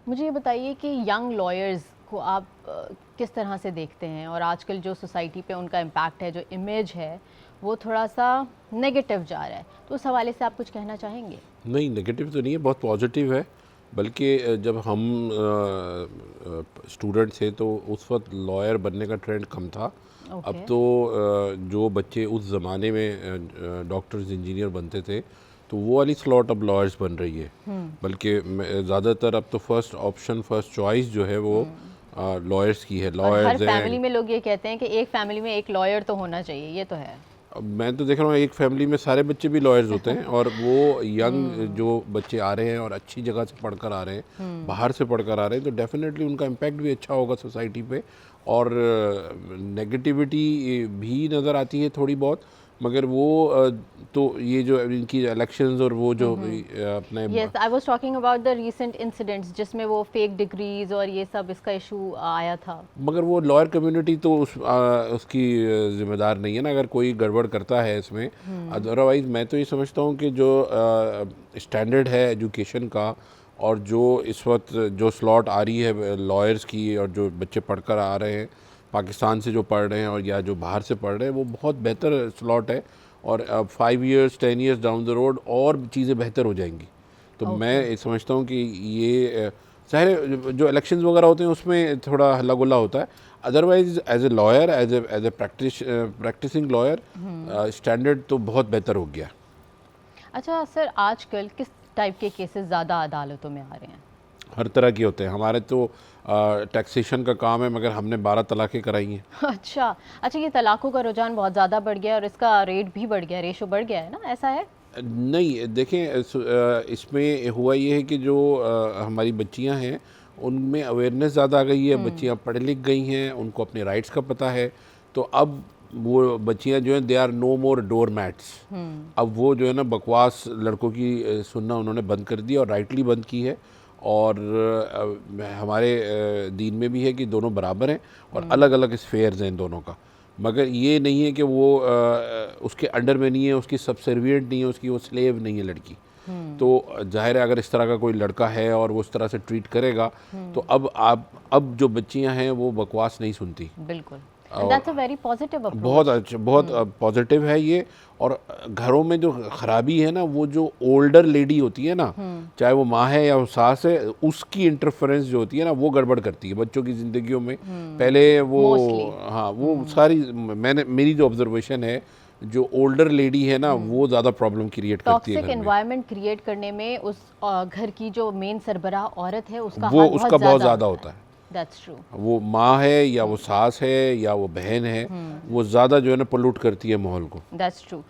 मुझे ये बताइए कि यंग लॉयर्स को आप किस तरह से देखते हैं, और आजकल जो सोसाइटी पे उनका इम्पैक्ट है, जो इमेज है, वो थोड़ा सा नेगेटिव जा रहा है, तो उस हवाले से आप कुछ कहना चाहेंगे? नहीं, नेगेटिव तो नहीं है, बहुत पॉजिटिव है। बल्कि जब हम स्टूडेंट थे तो उस वक्त लॉयर बनने का ट्रेंड कम था। अब ओके। तो जो बच्चे उस ज़माने में डॉक्टर्स इंजीनियर बनते थे, तो वो वाली स्लॉट अब लॉयर्स बन रही है। बल्कि ज़्यादातर अब तो फर्स्ट ऑप्शन, फर्स्ट चॉइस जो है वो लॉयर्स की है। और हर लॉयर्स फैमिली हैं। में लोग ये कहते हैं कि एक फैमिली में एक लॉयर तो होना चाहिए, ये तो है। अब मैं तो देख रहा हूँ एक फैमिली में सारे बच्चे भी लॉयर्स होते हैं, और वो यंग जो बच्चे आ रहे हैं और अच्छी जगह से पढ़कर आ रहे हैं, बाहर से पढ़कर आ रहे हैं, तो डेफिनेटली उनका इम्पैक्ट भी अच्छा होगा सोसाइटी पे। और नेगेटिविटी भी नज़र आती है थोड़ी बहुत, मगर वो तो ये जो इनकी इलेक्शंस और वो जो अपने yes, I was talking about the recent incidents जिसमें वो फेक डिग्रीज और ये सब, इसका इशू आया था। मगर वो लॉयर कम्युनिटी तो उसकी ज़िम्मेदार नहीं है ना, अगर कोई गड़बड़ करता है इसमें। अदरवाइज़ मैं तो ये समझता हूँ कि जो स्टैंडर्ड है एजुकेशन का, और जो इस वक्त जो स्लॉट आ रही है लॉयर्स की, और जो बच्चे पढ़कर आ रहे हैं पाकिस्तान से, जो पढ़ रहे हैं और या जो बाहर से पढ़ रहे हैं, वो बहुत बेहतर स्लॉट है। और अब 5 years 10 years down the road और चीज़ें बेहतर हो जाएंगी। तो मैं ओके। ये समझता हूँ कि ये ज़ाहिर जो इलेक्शंस वगैरह होते हैं उसमें थोड़ा हल्ला गुल्ला होता है। Otherwise as a lawyer, as a practising lawyer, standard तो बहुत बेहतर हो गया। अच्छा सर, आजकल किस टाइप के केसेस ज़्यादा अदालतों में आ रहे हैं? हर तरह के होते हैं। हमारे तो टैक्सेशन का काम है, मगर हमने 12 तलाक़ें कराई हैं। अच्छा। अच्छा, ये तलाक़ों का रुझान बहुत ज़्यादा बढ़ गया है और इसका रेट भी बढ़ गया है, रेशो बढ़ गया है ना, ऐसा है? नहीं, देखें, इसमें हुआ ये है कि जो हमारी बच्चियां हैं उनमें अवेयरनेस ज़्यादा आ गई है, बच्चियां पढ़ लिख गई हैं, उनको अपने राइट्स का पता है। तो अब वो बच्चियां जो हैं, they are no more door mats. अब वो जो है ना, बकवास लड़कों की सुनना उन्होंने बंद कर दी, और राइटली बंद की है। और हमारे दीन में भी है कि दोनों बराबर हैं, और अलग अलग स्फेयर्स हैं इन दोनों का। मगर ये नहीं है कि वो उसके अंडर में नहीं है, उसकी सबसर्विएंट नहीं है, उसकी वो स्लेव नहीं है लड़की। तो जाहिर है अगर इस तरह का कोई लड़का है और वो इस तरह से ट्रीट करेगा, तो अब जो बच्चियां हैं वो बकवास नहीं सुनती। बिल्कुल। And that's a very positive बहुत अप्रोच। अच्छा, बहुत पॉजिटिव है ये। और घरों में जो ख़राबी है ना, वो जो ओल्डर लेडी होती है ना, चाहे वो माँ है या वो सास है, उसकी इंटरफेरेंस जो होती है ना, वो गड़बड़ करती है बच्चों की ज़िंदगियों में। पहले वो, मोस्टली। हाँ, वो सारी, मेरी जो ऑब्जर्वेशन है, जो ओल्डर लेडी है ना, वो ज़्यादा प्रॉब्लम क्रिएट करती है टॉक्सिक घर में। एनवायरनमेंट क्रिएट करने में उस घर की जो मेन सरबराह औरत है, उसका वो हाथ बहुत उसका बहुत ज़्यादा ज़्यादा होता होता है। है। That's true. वो माँ है या वो सास है या वो बहन है, वो ज़्यादा जो है ना पोल्यूट करती है माहौल को। That's true.